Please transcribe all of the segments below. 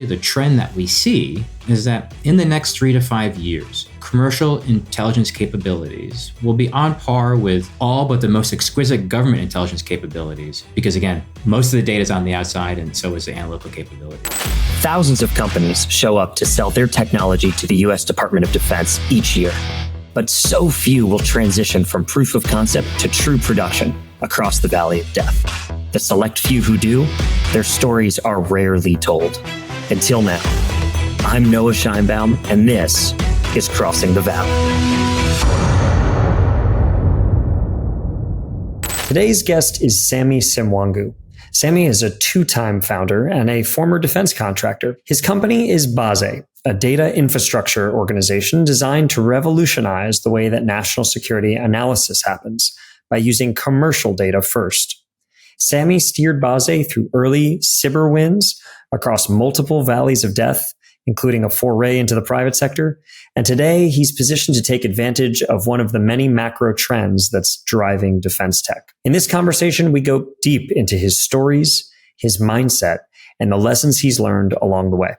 The trend that we see is that in the next 3 to 5 years, commercial intelligence capabilities will be on par with all but the most exquisite government intelligence capabilities. Because again, most of the data is on the outside and so is the analytical capability. Thousands of companies show up to sell their technology to the U.S. Department of Defense each year. But so few will transition from proof of concept to true production across the valley of death. The select few who do, their stories are rarely told. Until now, I'm Noah Scheinbaum, and this is Crossing the Valley. Today's guest is Sami Semwangu. Sami is a two-time founder and a former defense contractor. His company is Bazze, a data infrastructure organization designed to revolutionize the way that national security analysis happens by using commercial data first. Sami steered Bazze through early SBIR wins across multiple valleys of death, including a foray into the private sector. And today, he's positioned to take advantage of one of the many macro trends that's driving defense tech. In this conversation, we go deep into his stories, his mindset, and the lessons he's learned along the way.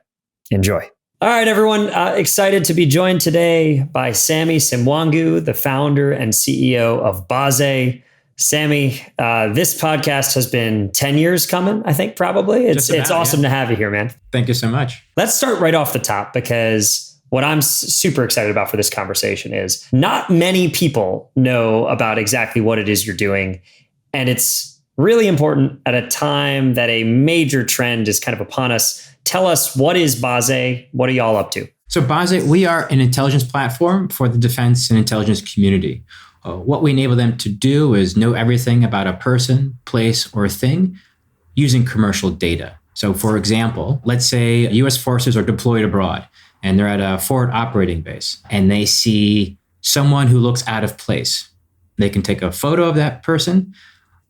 Enjoy. All right, everyone. Excited to be joined today by Sami Semwangu, the founder and CEO of Bazze. Sami, this podcast has been 10 years coming, I think, probably. It's awesome to have you here, man. Thank you so much. Let's start right off the top, because what I'm super excited about for this conversation is not many people know about exactly what it is you're doing. And it's really important at a time that a major trend is kind of upon us. Tell us, what is Bazze? What are y'all up to? So Bazze, we are an intelligence platform for the defense and intelligence community. What we enable them to do is know everything about a person, place, or thing using commercial data. So for example, let's say U.S. forces are deployed abroad and they're at a forward operating base and they see someone who looks out of place. They can take a photo of that person,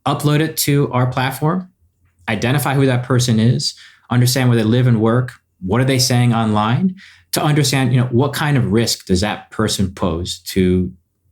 upload it to our platform, identify who that person is, understand where they live and work, what are they saying online, to understand, what kind of risk does that person pose to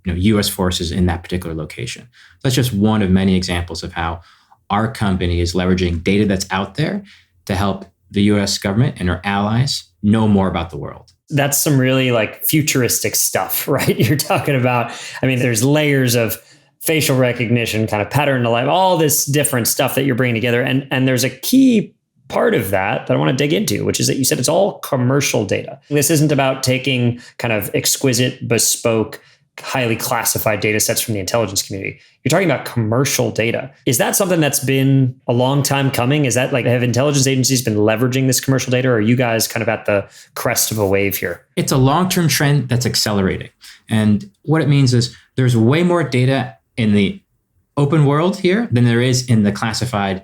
U.S. forces in that particular location. That's just one of many examples of how our company is leveraging data that's out there to help the U.S. government and our allies know more about the world. That's some really futuristic stuff, right? You're talking about, there's layers of facial recognition, kind of pattern to life, all this different stuff that you're bringing together. And there's a key part of that I want to dig into, which is that you said it's all commercial data. This isn't about taking kind of exquisite, bespoke, highly classified data sets from the intelligence community. You're talking about commercial data. Is that something that's been a long time coming? Is that have intelligence agencies been leveraging this commercial data, or are you guys kind of at the crest of a wave here? It's a long-term trend that's accelerating. And what it means is there's way more data in the open world here than there is in the classified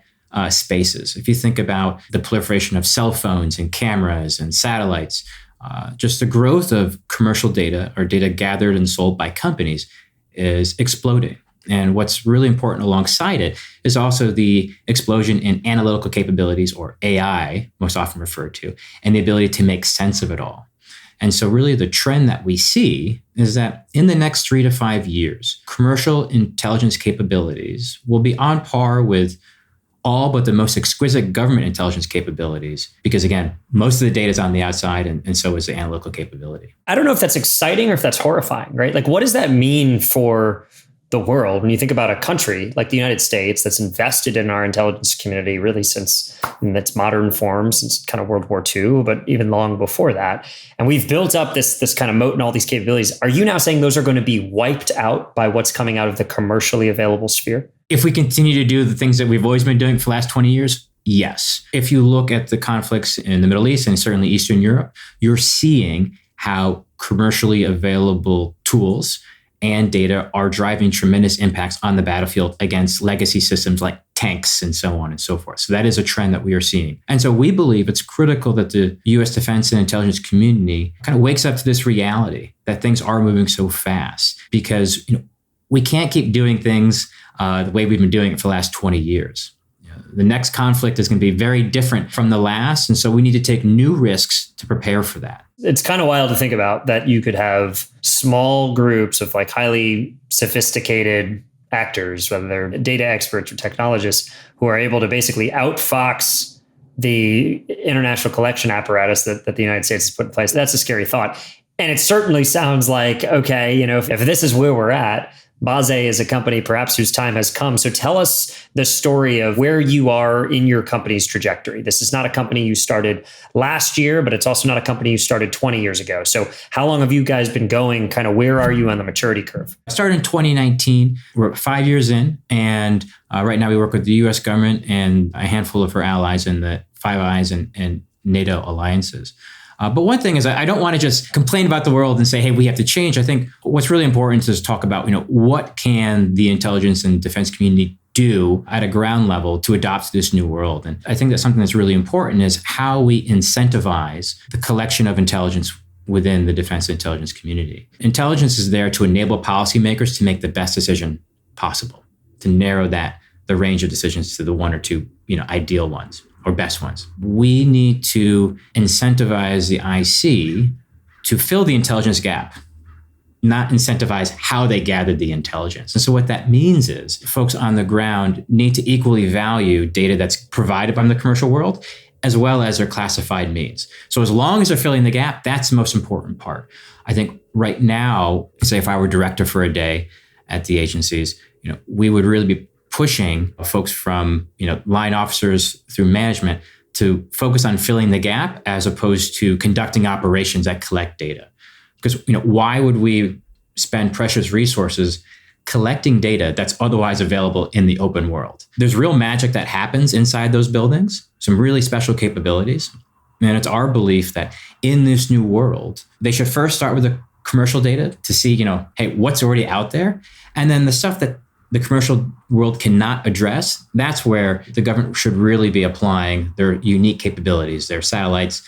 spaces. If you think about the proliferation of cell phones and cameras and satellites, just the growth of commercial data or data gathered and sold by companies is exploding. And what's really important alongside it is also the explosion in analytical capabilities, or AI, most often referred to, and the ability to make sense of it all. And so really the trend that we see is that in the next 3 to 5 years, commercial intelligence capabilities will be on par with all but the most exquisite government intelligence capabilities. Because again, most of the data is on the outside and so is the analytical capability. I don't know if that's exciting or if that's horrifying, right? What does that mean for the world when you think about a country like the United States that's invested in our intelligence community really since in its modern form, since kind of World War II, but even long before that. And we've built up this kind of moat and all these capabilities. Are you now saying those are going to be wiped out by what's coming out of the commercially available sphere? If we continue to do the things that we've always been doing for the last 20 years, yes. If you look at the conflicts in the Middle East and certainly Eastern Europe, you're seeing how commercially available tools and data are driving tremendous impacts on the battlefield against legacy systems like tanks and so on and so forth. So that is a trend that we are seeing. And so we believe it's critical that the U.S. defense and intelligence community kind of wakes up to this reality that things are moving so fast, because we can't keep doing things the way we've been doing it for the last 20 years. The next conflict is going to be very different from the last. And so we need to take new risks to prepare for that. It's kind of wild to think about that you could have small groups of highly sophisticated actors, whether they're data experts or technologists, who are able to basically outfox the international collection apparatus that the United States has put in place. That's a scary thought. And it certainly sounds like, okay, if this is where we're at, Bazze is a company perhaps whose time has come. So tell us the story of where you are in your company's trajectory. This is not a company you started last year, but it's also not a company you started 20 years ago. So how long have you guys been going? Kind of where are you on the maturity curve? I started in 2019. We're 5 years in. And right now we work with the US government and a handful of our allies in the Five Eyes and NATO alliances. But one thing is I don't want to just complain about the world and say, hey, we have to change. I think what's really important is to talk about, what can the intelligence and defense community do at a ground level to adopt this new world? And I think that something that's really important is how we incentivize the collection of intelligence within the defense and intelligence community. Intelligence is there to enable policymakers to make the best decision possible, to narrow the range of decisions to the one or two, ideal ones or best ones. We need to incentivize the IC to fill the intelligence gap, not incentivize how they gathered the intelligence. And so what that means is folks on the ground need to equally value data that's provided by the commercial world, as well as their classified means. So as long as they're filling the gap, that's the most important part. I think right now, say if I were director for a day at the agencies, we would really be pushing folks from line officers through management to focus on filling the gap as opposed to conducting operations that collect data. Because why would we spend precious resources collecting data that's otherwise available in the open world? There's real magic that happens inside those buildings, some really special capabilities. And it's our belief that in this new world, they should first start with the commercial data to see, hey, what's already out there? And then the stuff that the commercial world cannot address, that's where the government should really be applying their unique capabilities, their satellites,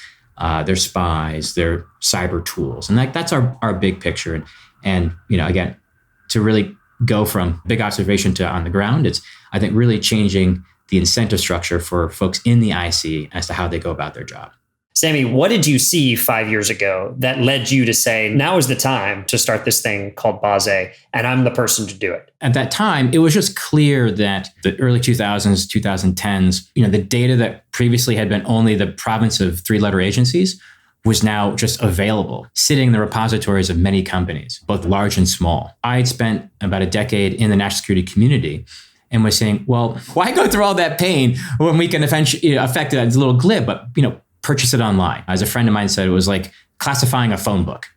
their spies, their cyber tools. And that's our big picture. And again, to really go from big observation to on the ground, it's, I think, really changing the incentive structure for folks in the IC as to how they go about their job. Sami, what did you see 5 years ago that led you to say, now is the time to start this thing called Bazze, and I'm the person to do it? At that time, it was just clear that the early 2000s, 2010s, the data that previously had been only the province of three-letter agencies was now just available, sitting in the repositories of many companies, both large and small. I had spent about a decade in the national security community and was saying, well, why go through all that pain when we can eventually affect it as a little glib, but, purchase it online. As a friend of mine said, it was like classifying a phone book.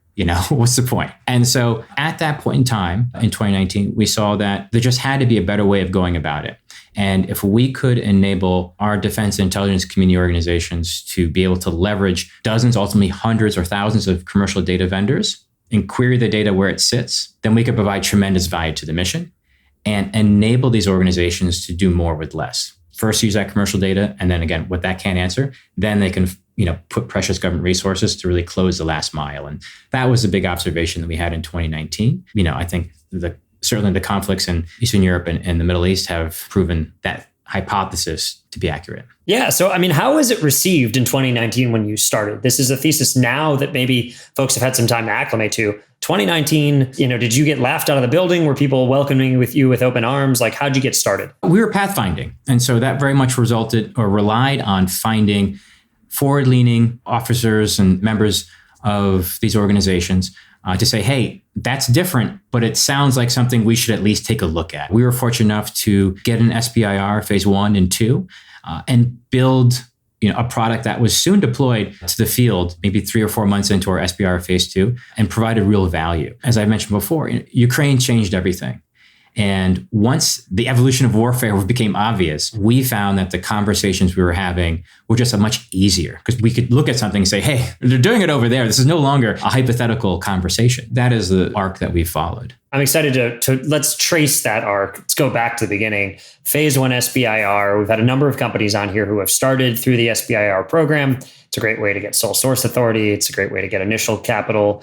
What's the point? And so at that point in time, in 2019, we saw that there just had to be a better way of going about it. And if we could enable our defense and intelligence community organizations to be able to leverage dozens, ultimately hundreds or thousands of commercial data vendors and query the data where it sits, then we could provide tremendous value to the mission and enable these organizations to do more with less. First, use that commercial data. And then again, what that can't answer, then they can, put precious government resources to really close the last mile. And that was the big observation that we had in 2019. I think certainly the conflicts in Eastern Europe and the Middle East have proven that hypothesis to be accurate. Yeah. So, how is it received in 2019 when you started? This is a thesis now that maybe folks have had some time to acclimate to. 2019, did you get laughed out of the building? Were people welcoming you with open arms? Like, how'd you get started? We were pathfinding. And so that very much relied on finding forward-leaning officers and members of these organizations to say, hey, that's different, but it sounds like something we should at least take a look at. We were fortunate enough to get an SBIR Phase 1 and 2 and build a product that was soon deployed to the field, maybe 3 or 4 months into our SBIR Phase 2, and provided real value. As I mentioned before, Ukraine changed everything. And once the evolution of warfare became obvious, we found that the conversations we were having were just much easier because we could look at something and say, hey, they're doing it over there. This is no longer a hypothetical conversation. That is the arc that we followed. I'm excited to let's trace that arc. Let's go back to the beginning. Phase 1 SBIR. We've had a number of companies on here who have started through the SBIR program. It's a great way to get sole source authority. It's a great way to get initial capital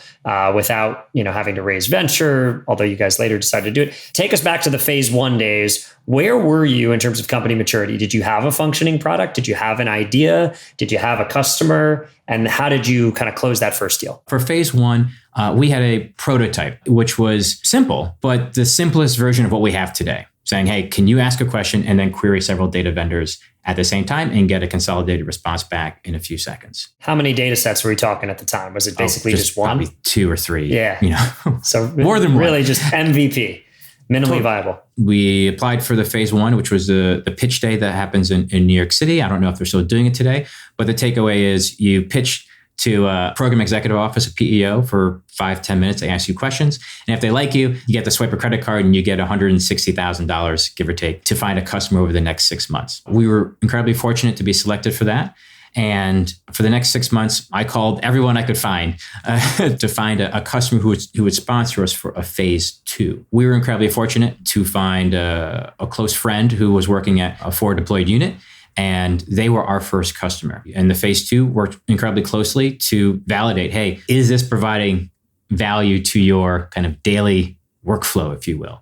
without having to raise venture, although you guys later decided to do it. Take us back to the Phase 1 days. Where were you in terms of company maturity? Did you have a functioning product? Did you have an idea? Did you have a customer? And how did you kind of close that first deal? For Phase 1, we had a prototype, which was simple, but the simplest version of what we have today. Saying, hey, can you ask a question and then query several data vendors at the same time and get a consolidated response back in a few seconds. How many data sets were we talking at the time? Was it basically just one? Probably 2 or 3. Yeah. So more than really one. just MVP, minimally viable. We applied for the phase 1, which was the pitch day that happens in New York City. I don't know if they're still doing it today, but the takeaway is you pitch to a program executive office, a PEO, for 5-10 minutes. They ask you questions. And if they like you, you get to swipe a credit card and you get $160,000, give or take, to find a customer over the next 6 months. We were incredibly fortunate to be selected for that. And for the next 6 months, I called everyone I could find to find a customer who would sponsor us for a phase 2. We were incredibly fortunate to find a close friend who was working at a forward deployed unit, and they were our first customer. And the phase 2 worked incredibly closely to validate, hey, is this providing value to your kind of daily workflow, if you will?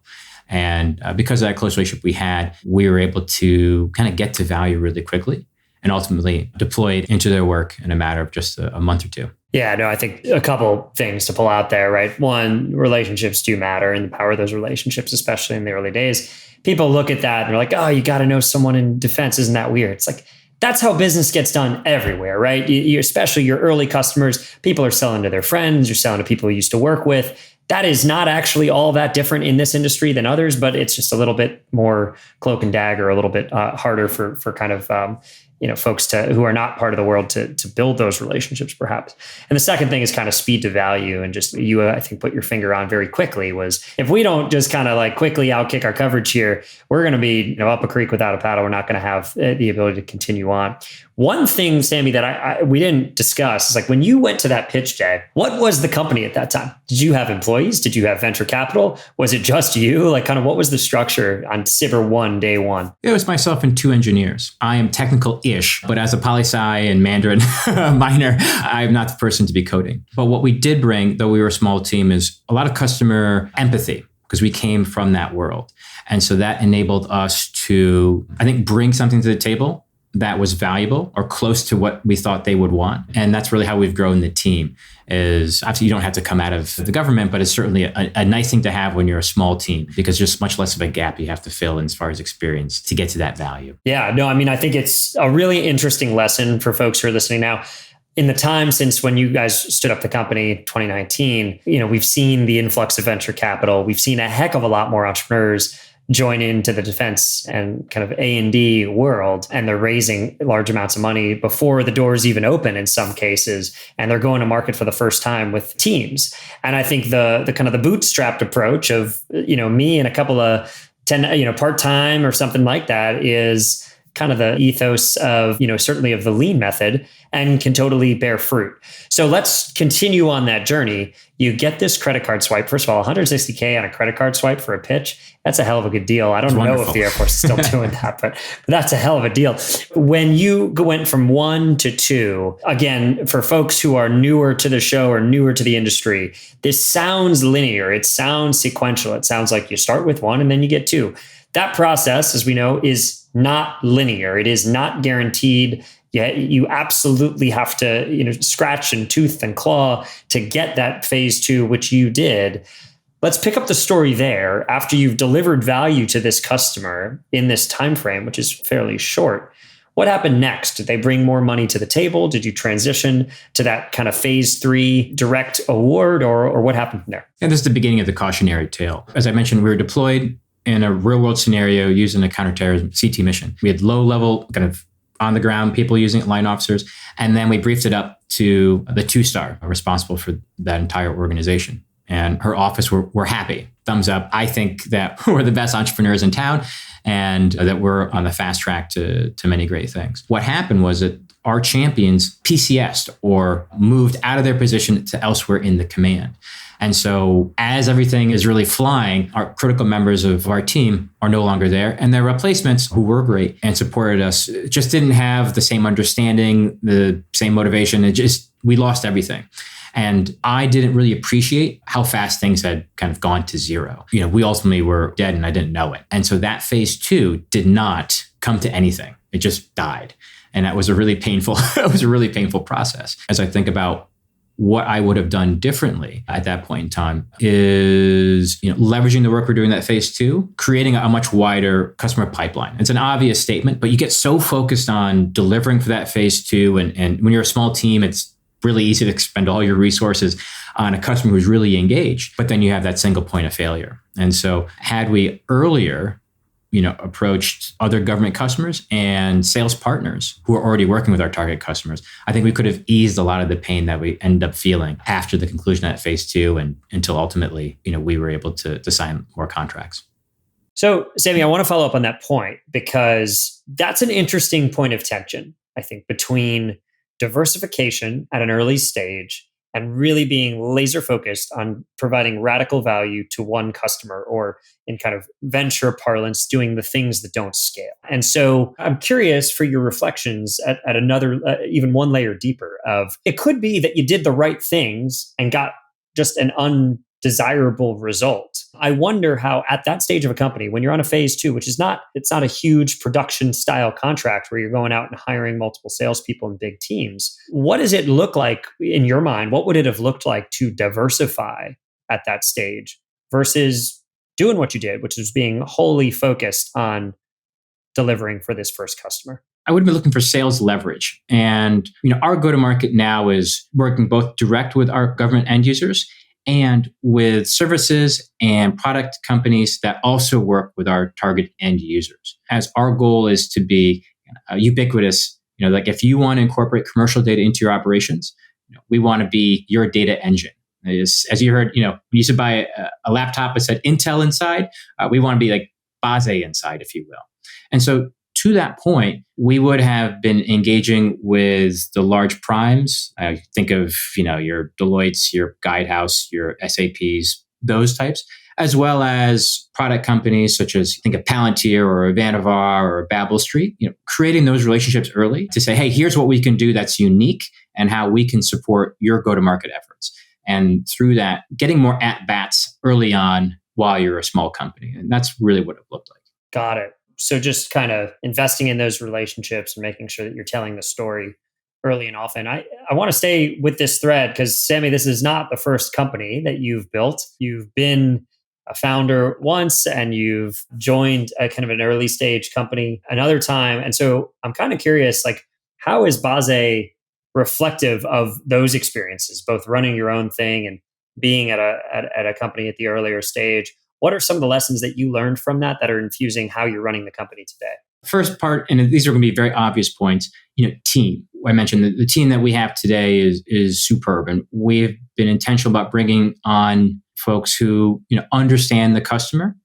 And because of that close relationship we had, we were able to kind of get to value really quickly and ultimately deploy it into their work in a matter of just a month or 2. Yeah, no, I think a couple things to pull out there, right? One, relationships do matter, and the power of those relationships, especially in the early days. People look at that and they're like, oh, you got to know someone in defense. Isn't that weird? It's like, that's how business gets done everywhere, right? You, especially your early customers, people are selling to their friends, you're selling to people you used to work with. That is not actually all that different in this industry than others, but it's just a little bit more cloak and dagger, a little bit harder for kind of folks who are not part of the world to build those relationships, perhaps. And the second thing is kind of speed to value, and just you, I think, put your finger on very quickly was, if we don't just kind of like quickly outkick our coverage here, we're going to be up a creek without a paddle. We're not going to have the ability to continue on. One thing, Sammy, that we didn't discuss is, like, when you went to that pitch day, what was the company at that time? Did you have employees? Did you have venture capital? Was it just you? Like, kind of what was the structure on SBIR 1, day 1? It was myself and 2 engineers. I am technical-ish, but as a poli-sci and Mandarin minor, I'm not the person to be coding. But what we did bring, though we were a small team, is a lot of customer empathy, because we came from that world. And so that enabled us to, I think, bring something to the table that was valuable or close to what we thought they would want. And that's really how we've grown the team. Is obviously you don't have to come out of the government, but it's certainly a nice thing to have when you're a small team, because there's much less of a gap you have to fill in as far as experience to get to that value. Yeah, no, I mean, I think it's a really interesting lesson for folks who are listening now. In the time since when you guys stood up the company, 2019, we've seen the influx of venture capital. We've seen a heck of a lot more entrepreneurs join into the defense and kind of A&D world, and they're raising large amounts of money before the doors even open in some cases, and they're going to market for the first time with teams. And I think the kind of the bootstrapped approach of me and a couple of 10 part-time or something like that is kind of the ethos of certainly of the lean method, and can totally bear fruit. So let's continue on that journey. You get this credit card swipe. First of all, $160K on a credit card swipe for a pitch. That's a hell of a good deal. I don't know if the Air Force is still doing that, but that's a hell of a deal. When you went from 1 to 2, again, for folks who are newer to the show or newer to the industry, this sounds linear. It sounds sequential. It sounds like you start with 1 and then you get 2. That process, as we know, is not linear. It is not guaranteed. Yeah, you absolutely have to, scratch and tooth and claw to get that phase 2, which you did. Let's pick up the story there. After you've delivered value to this customer in this time frame, which is fairly short, what happened next? Did they bring more money to the table? Did you transition to that kind of phase 3 direct award, or what happened from there? And this is the beginning of the cautionary tale. As I mentioned, we were deployed in a real world scenario using a counterterrorism CT mission. We had low level kind of on the ground people using it, line officers. And then we briefed it up to the 2-star responsible for that entire organization. And her office were happy. Thumbs up. I think that we're the best entrepreneurs in town and that we're on the fast track to many great things. What happened was that our champions PCS'd or moved out of their position to elsewhere in the command. And so as everything is really flying, our critical members of our team are no longer there. And their replacements, who were great and supported us, just didn't have the same understanding, the same motivation. We lost everything. And I didn't really appreciate how fast things had kind of gone to zero. We ultimately were dead and I didn't know it. And so that phase 2 did not come to anything. It just died. And that was a really painful process. As I think about what I would have done differently at that point in time is, leveraging the work we're doing at phase two, creating a much wider customer pipeline. It's an obvious statement, but you get so focused on delivering for that phase two. And when you're a small team, it's really easy to spend all your resources on a customer who's really engaged, but then you have that single point of failure. And so had we earlier approached other government customers and sales partners who are already working with our target customers, I think we could have eased a lot of the pain that we end up feeling after the conclusion of phase two and until ultimately, we were able to sign more contracts. So, Sami, I want to follow up on that point because that's an interesting point of tension, I think, between diversification at an early stage and really being laser focused on providing radical value to one customer, or in kind of venture parlance, doing the things that don't scale. And so I'm curious for your reflections at another, even one layer deeper of, it could be that you did the right things and got just an undesirable result. I wonder how at that stage of a company, when you're on a phase two, which is it's not a huge production style contract where you're going out and hiring multiple salespeople in big teams. What does it look like in your mind? What would it have looked like to diversify at that stage versus doing what you did, which is being wholly focused on delivering for this first customer? I would be looking for sales leverage. And our go-to-market now is working both direct with our government end users and with services and product companies that also work with our target end users. As our goal is to be ubiquitous, like if you want to incorporate commercial data into your operations, we want to be your data engine. As you heard, when you used to buy a laptop that said Intel inside, we want to be like Bazze inside, if you will. And so to that point, we would have been engaging with the large primes. Think of, your Deloitte's, your Guidehouse, your SAPs, those types, as well as product companies such as, think of Palantir or Vannevar or Babel Street, creating those relationships early to say, hey, here's what we can do that's unique and how we can support your go-to-market efforts. And through that, getting more at-bats early on while you're a small company. And that's really what it looked like. Got it. So just kind of investing in those relationships and making sure that you're telling the story early and often. I want to stay with this thread because, Sami, this is not the first company that you've built. You've been a founder once and you've joined a kind of an early stage company another time. And so I'm kind of curious, how is Bazze reflective of those experiences, both running your own thing and being at a company at the earlier stage? What are some of the lessons that you learned from that are infusing how you're running the company today? First part, and these are going to be very obvious points, team. I mentioned the team that we have today is superb. And we've been intentional about bringing on folks who, understand the customer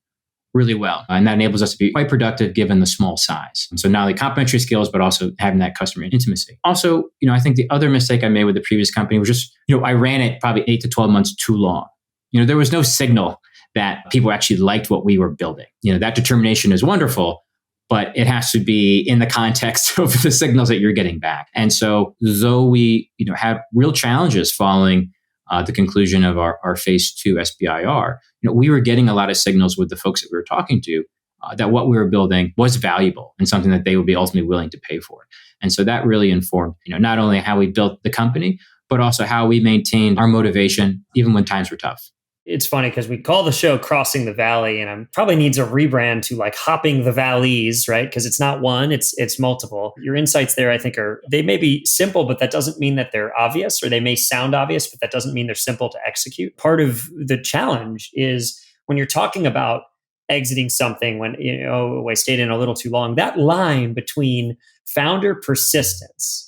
really well. And that enables us to be quite productive given the small size. And so not only complementary skills, but also having that customer intimacy. Also, I think the other mistake I made with the previous company was just, I ran it probably 8 to 12 months too long. There was no signal that people actually liked what we were building. That determination is wonderful, but it has to be in the context of the signals that you're getting back. And so though we, had real challenges following the conclusion of our phase two SBIR, we were getting a lot of signals with the folks that we were talking to that what we were building was valuable and something that they would be ultimately willing to pay for. And so that really informed, not only how we built the company, but also how we maintained our motivation even when times were tough. It's funny because we call the show Crossing the Valley, and probably needs a rebrand to Hopping the Valleys, right? Because it's not one, it's multiple. Your insights there, I think, they may be simple, but that doesn't mean that they're obvious, or they may sound obvious, but that doesn't mean they're simple to execute. Part of the challenge is when you're talking about exiting something when, I stayed in a little too long, that line between founder persistence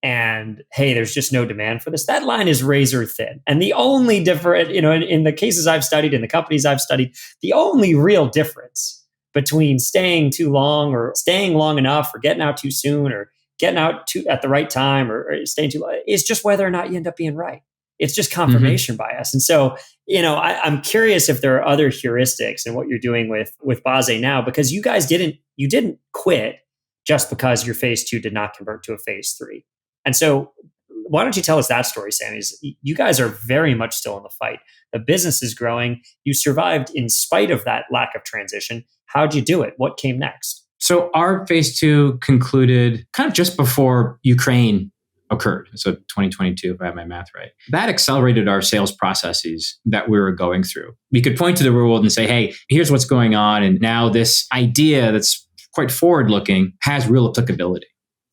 and, hey, there's just no demand for this, that line is razor thin. And the only different, in the cases I've studied, in the companies I've studied, the only real difference between staying too long or staying long enough or getting out too soon or getting out at the right time or staying too long is just whether or not you end up being right. It's just confirmation bias. And so, I'm curious if there are other heuristics in what you're doing with Bazze now, because you guys didn't quit just because your phase two did not convert to a phase three. And so why don't you tell us that story, Sami? You guys are very much still in the fight. The business is growing. You survived in spite of that lack of transition. How'd you do it? What came next? So our phase two concluded kind of just before Ukraine occurred. So 2022, if I have my math right. That accelerated our sales processes that we were going through. We could point to the real world and say, hey, here's what's going on. And now this idea that's quite forward-looking has real applicability.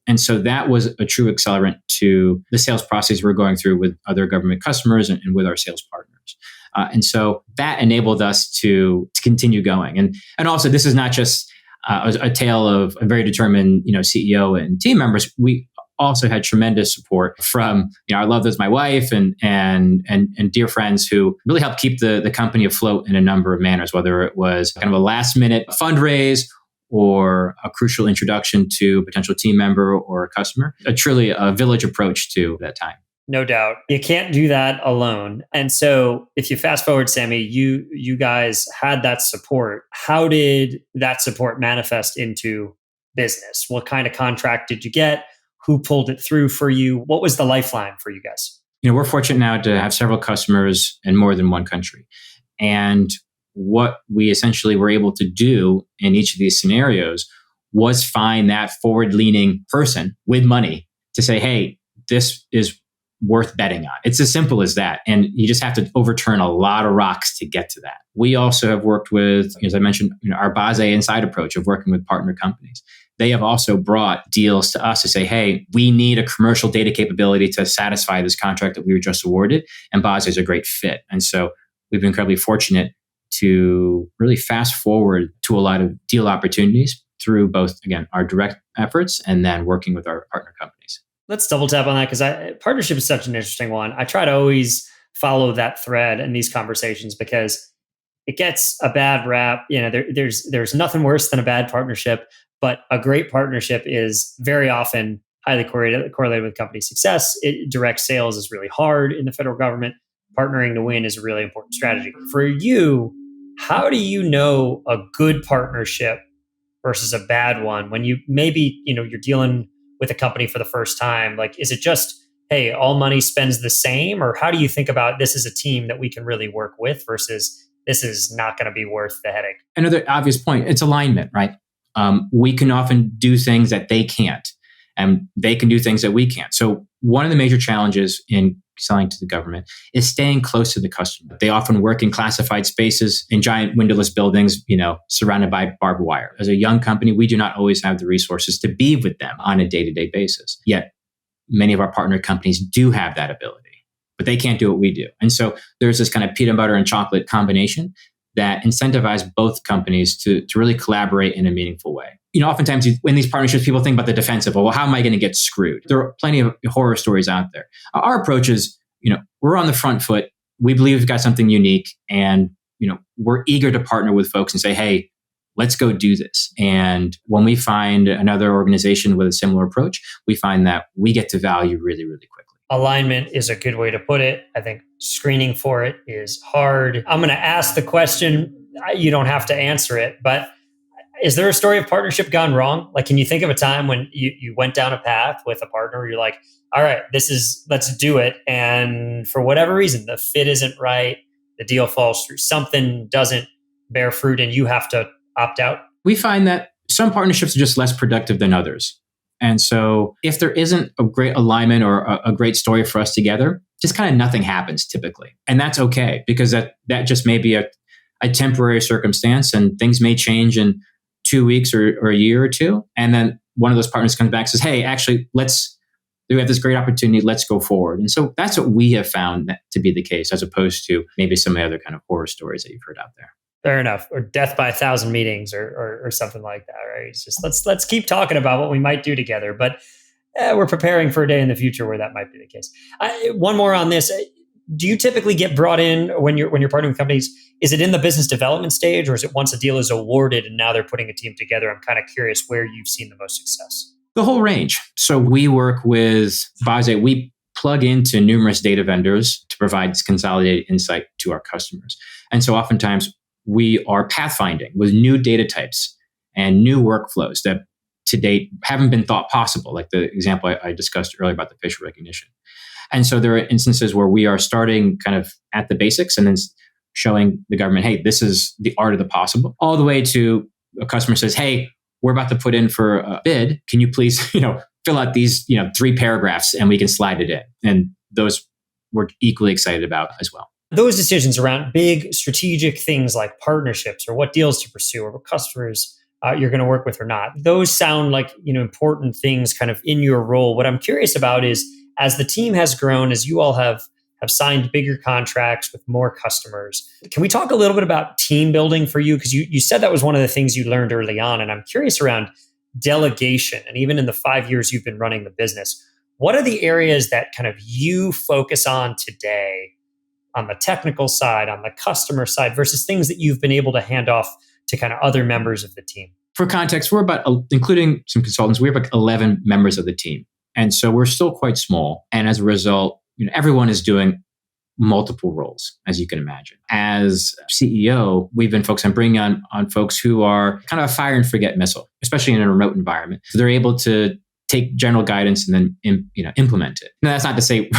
And so that was a true accelerant to the sales process we're going through with other government customers and with our sales partners. And so that enabled us to continue going. And also, this is not just a tale of a very determined, CEO and team members. We also had tremendous support from, I love this, my wife and dear friends who really helped keep the company afloat in a number of manners, whether it was kind of a last minute fundraise or a crucial introduction to a potential team member or a customer. Truly a village approach to that time. No doubt. You can't do that alone. And so if you fast forward, Sami, you guys had that support. How did that support manifest into business? What kind of contract did you get? Who pulled it through for you? What was the lifeline for you guys? We're fortunate now to have several customers in more than one country. And what we essentially were able to do in each of these scenarios was find that forward-leaning person with money to say, hey, this is worth betting on. It's as simple as that. And you just have to overturn a lot of rocks to get to that. We also have worked with, as I mentioned, our Bazze inside approach of working with partner companies. They have also brought deals to us to say, hey, we need a commercial data capability to satisfy this contract that we were just awarded. And Bazze is a great fit. And so we've been incredibly fortunate to really fast forward to a lot of deal opportunities through both, again, our direct efforts and then working with our partner companies. Let's double tap on that because partnership is such an interesting one. I try to always follow that thread in these conversations because it gets a bad rap. There's nothing worse than a bad partnership, but a great partnership is very often highly correlated with company success. Direct sales is really hard in the federal government. Partnering to win is a really important strategy. For you, how do you know a good partnership versus a bad one when you maybe, you're dealing with a company for the first time? Like, is it just, hey, all money spends the same? Or how do you think about this is a team that we can really work with versus this is not going to be worth the headache? Another obvious point, it's alignment, right? We can often do things that they can't, and they can do things that we can't. So one of the major challenges in selling to the government is staying close to the customer. They often work in classified spaces in giant windowless buildings, surrounded by barbed wire. As a young company, we do not always have the resources to be with them on a day-to-day basis. Yet many of our partner companies do have that ability, but they can't do what we do. And so there's this kind of peanut butter and chocolate combination that incentivize both companies to really collaborate in a meaningful way. Oftentimes in these partnerships, people think about the defensive. Well, how am I going to get screwed? There are plenty of horror stories out there. Our approach is, we're on the front foot. We believe we've got something unique, and we're eager to partner with folks and say, hey, let's go do this. And when we find another organization with a similar approach, we find that we get to value really, really quickly. Alignment is a good way to put it. I think screening for it is hard. I'm going to ask the question. You don't have to answer it, but is there a story of partnership gone wrong? Like, can you think of a time when you went down a path with a partner where you're like, all right, let's do it. And for whatever reason, the fit isn't right. The deal falls through. Something doesn't bear fruit and you have to opt out. We find that some partnerships are just less productive than others. And so if there isn't a great alignment or a great story for us together, just kind of nothing happens typically. And that's okay, because that just may be a temporary circumstance, and things may change in 2 weeks or a year or two. And then one of those partners comes back and says, hey, actually, we have this great opportunity. Let's go forward. And so that's what we have found to be the case, as opposed to maybe some of the other kind of horror stories that you've heard out there. Fair enough. Or death by 1,000 meetings or something like that, right? It's just let's keep talking about what we might do together. But we're preparing for a day in the future where that might be the case. One more on this. Do you typically get brought in when you're partnering with companies? Is it in the business development stage, or is it once a deal is awarded and now they're putting a team together? I'm kind of curious where you've seen the most success. The whole range. So we work with Bazze. We plug into numerous data vendors to provide consolidated insight to our customers. And so oftentimes we are pathfinding with new data types and new workflows that to date haven't been thought possible, like the example I discussed earlier about the facial recognition. And so there are instances where we are starting kind of at the basics and then showing the government, hey, this is the art of the possible, all the way to a customer says, hey, we're about to put in for a bid. Can you please, fill out these 3 paragraphs and we can slide it in. And those we're equally excited about as well. Those decisions around big strategic things like partnerships or what deals to pursue or what customers you're going to work with or not, those sound like important things kind of in your role. What I'm curious about is, as the team has grown, as you all have signed bigger contracts with more customers, can we talk a little bit about team building for you? Because you said that was one of the things you learned early on, and I'm curious around delegation. And even in the 5 years you've been running the business, what are the areas that kind of you focus on today on the technical side, on the customer side, versus things that you've been able to hand off to kind of other members of the team? For context, we're about, including some consultants, we have like 11 members of the team. And so we're still quite small. And as a result, everyone is doing multiple roles, as you can imagine. As CEO, we've been focused on bringing on folks who are kind of a fire and forget missile, especially in a remote environment. So they're able to take general guidance and then implement it. Now, that's not to say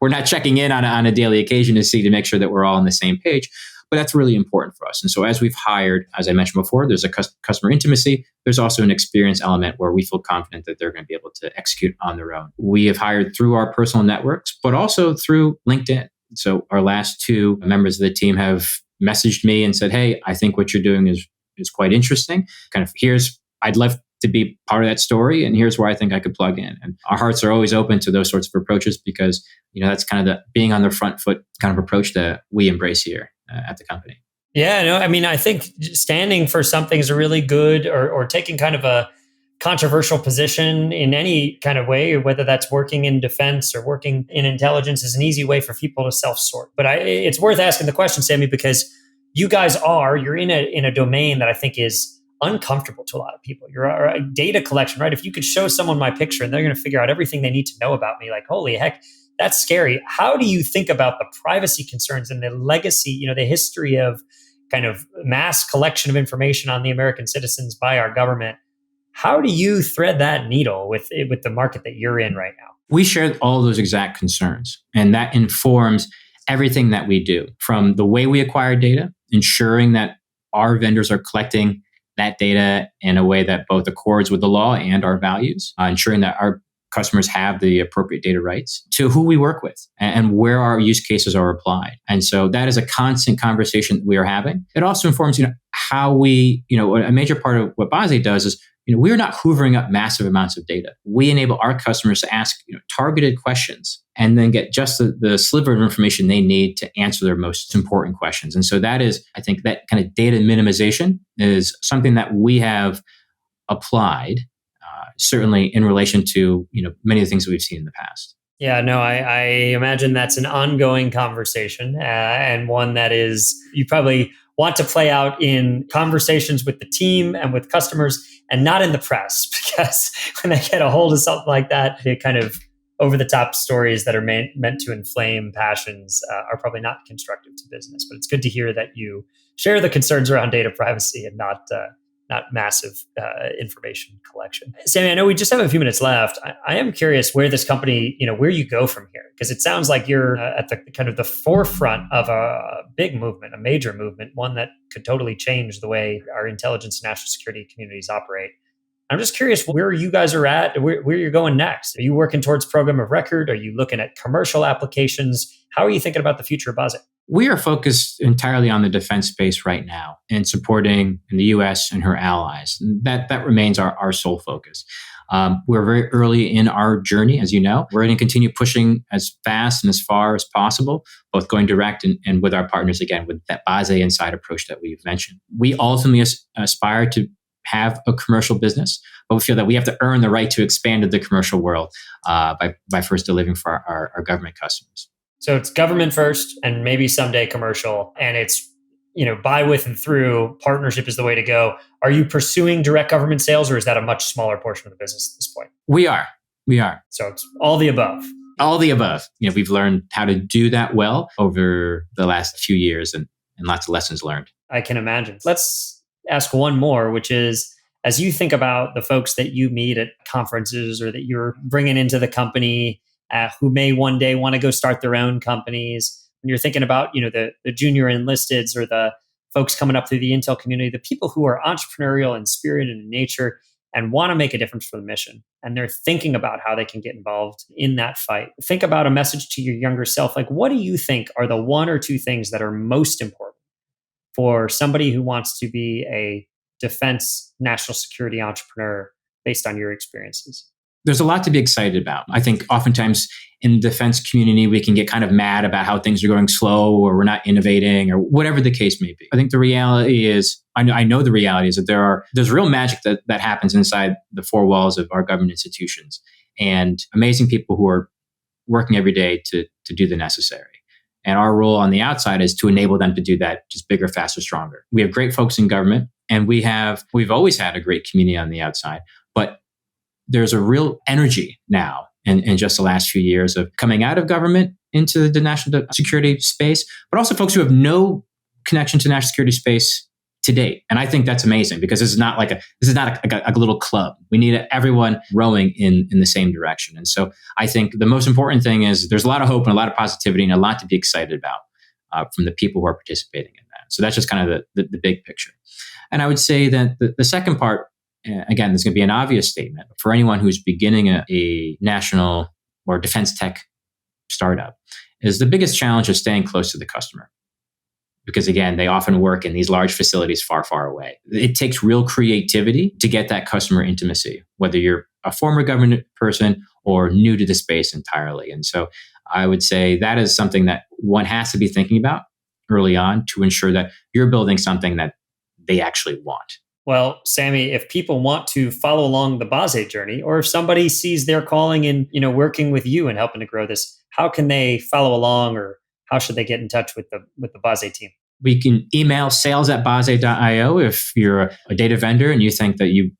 we're not checking in on a daily occasion to make sure that we're all on the same page, but that's really important for us. And so as we've hired, as I mentioned before, there's a customer intimacy. There's also an experience element where we feel confident that they're going to be able to execute on their own. We have hired through our personal networks, but also through LinkedIn. So our last 2 members of the team have messaged me and said, hey, I think what you're doing is quite interesting. Kind of I'd love to be part of that story, and here's where I think I could plug in. And our hearts are always open to those sorts of approaches because, that's kind of the being on the front foot kind of approach that we embrace here at the company. Yeah, no, I mean, I think standing for something is a really good, or taking kind of a controversial position in any kind of way, whether that's working in defense or working in intelligence, is an easy way for people to self-sort. But it's worth asking the question, Sammy, because you guys you're in a domain that I think is uncomfortable to a lot of people. You're a data collection, right? If you could show someone my picture and they're going to figure out everything they need to know about me, like, holy heck, that's scary. How do you think about the privacy concerns and the legacy, the history of kind of mass collection of information on the American citizens by our government? How do you thread that needle with the market that you're in right now? We share all those exact concerns, and that informs everything that we do, from the way we acquire data, ensuring that our vendors are collecting that data in a way that both accords with the law and our values, ensuring that our customers have the appropriate data rights, to who we work with and where our use cases are applied. And so that is a constant conversation that we are having. It also informs, how we, a major part of what Bazze does is, we're not hoovering up massive amounts of data. We enable our customers to ask targeted questions and then get just the sliver of information they need to answer their most important questions. And so that is, I think, that kind of data minimization is something that we have applied, certainly in relation to many of the things that we've seen in the past. Yeah, no, I imagine that's an ongoing conversation, and one that is you probably want to play out in conversations with the team and with customers, and not in the press, because when they get a hold of something like that, they kind of over-the-top stories that are meant to inflame passions are probably not constructive to business. But it's good to hear that you share the concerns around data privacy and not massive information collection. Sammy, I know we just have a few minutes left. I am curious where this company, where you go from here, because it sounds like you're at the kind of the forefront of a big movement, a major movement, one that could totally change the way our intelligence and national security communities operate. I'm just curious where you guys are at, where you're going next. Are you working towards program of record? Are you looking at commercial applications? How are you thinking about the future of Bazze? We are focused entirely on the defense space right now and supporting the U.S. and her allies. That remains our sole focus. We're very early in our journey, as you know. We're going to continue pushing as fast and as far as possible, both going direct and with our partners, again, with that Bazze Inside approach that we've mentioned. We ultimately aspire to have a commercial business, but we feel that we have to earn the right to expand to the commercial world by first delivering for our government customers. So it's government first and maybe someday commercial. And it's, by, with, and through partnership is the way to go. Are you pursuing direct government sales, or is that a much smaller portion of the business at this point? We are. So it's all the above. All the above. We've learned how to do that well over the last few years and lots of lessons learned. I can imagine. Let's ask one more, which is, as you think about the folks that you meet at conferences or that you're bringing into the company, who may one day want to go start their own companies, when you're thinking about the junior enlisteds or the folks coming up through the intel community, the people who are entrepreneurial and spirited in nature and want to make a difference for the mission, and they're thinking about how they can get involved in that fight. Think about a message to your younger self. Like, what do you think are the one or two things that are most important for somebody who wants to be a defense national security entrepreneur based on your experiences? There's a lot to be excited about. I think oftentimes in the defense community, we can get kind of mad about how things are going slow or we're not innovating or whatever the case may be. I think the reality is, I know the reality is that there's real magic that happens inside the four walls of our government institutions and amazing people who are working every day to do the necessary. And our role on the outside is to enable them to do that just bigger, faster, stronger. We have great folks in government and we've always had a great community on the outside, but there's a real energy now in just the last few years of coming out of government into the national security space, but also folks who have no connection to national security space to date. And I think that's amazing because this is not a little club. We need everyone rowing in the same direction. And so I think the most important thing is there's a lot of hope and a lot of positivity and a lot to be excited about from the people who are participating in that. So that's just kind of the big picture. And I would say that the second part, again, there's going to be an obvious statement for anyone who's beginning a national or defense tech startup, is the biggest challenge of staying close to the customer. Because again, they often work in these large facilities far, far away. It takes real creativity to get that customer intimacy, whether you're a former government person or new to the space entirely. And so I would say that is something that one has to be thinking about early on to ensure that you're building something that they actually want. Well, Sami, if people want to follow along the Bazze journey, or if somebody sees their calling in, working with you and helping to grow this, how can they follow along, or how should they get in touch with the Bazze team? We can email sales@bazze.io if you're a data vendor and you think that you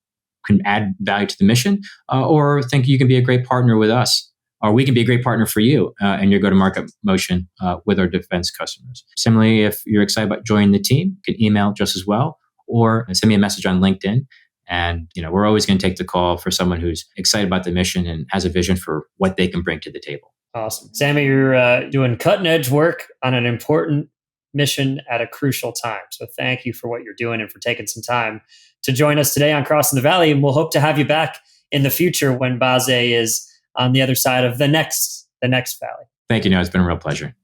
can add value to the mission, or think you can be a great partner with us, or we can be a great partner for you in your go-to-market motion with our defense customers. Similarly, if you're excited about joining the team, you can email just as well, or send me a message on LinkedIn. And we're always going to take the call for someone who's excited about the mission and has a vision for what they can bring to the table. Awesome. Sami, you're doing cutting-edge work on an important mission at a crucial time. So thank you for what you're doing and for taking some time to join us today on Crossing the Valley. And we'll hope to have you back in the future when Bazze is on the other side of the next valley. Thank you. No, it's been a real pleasure.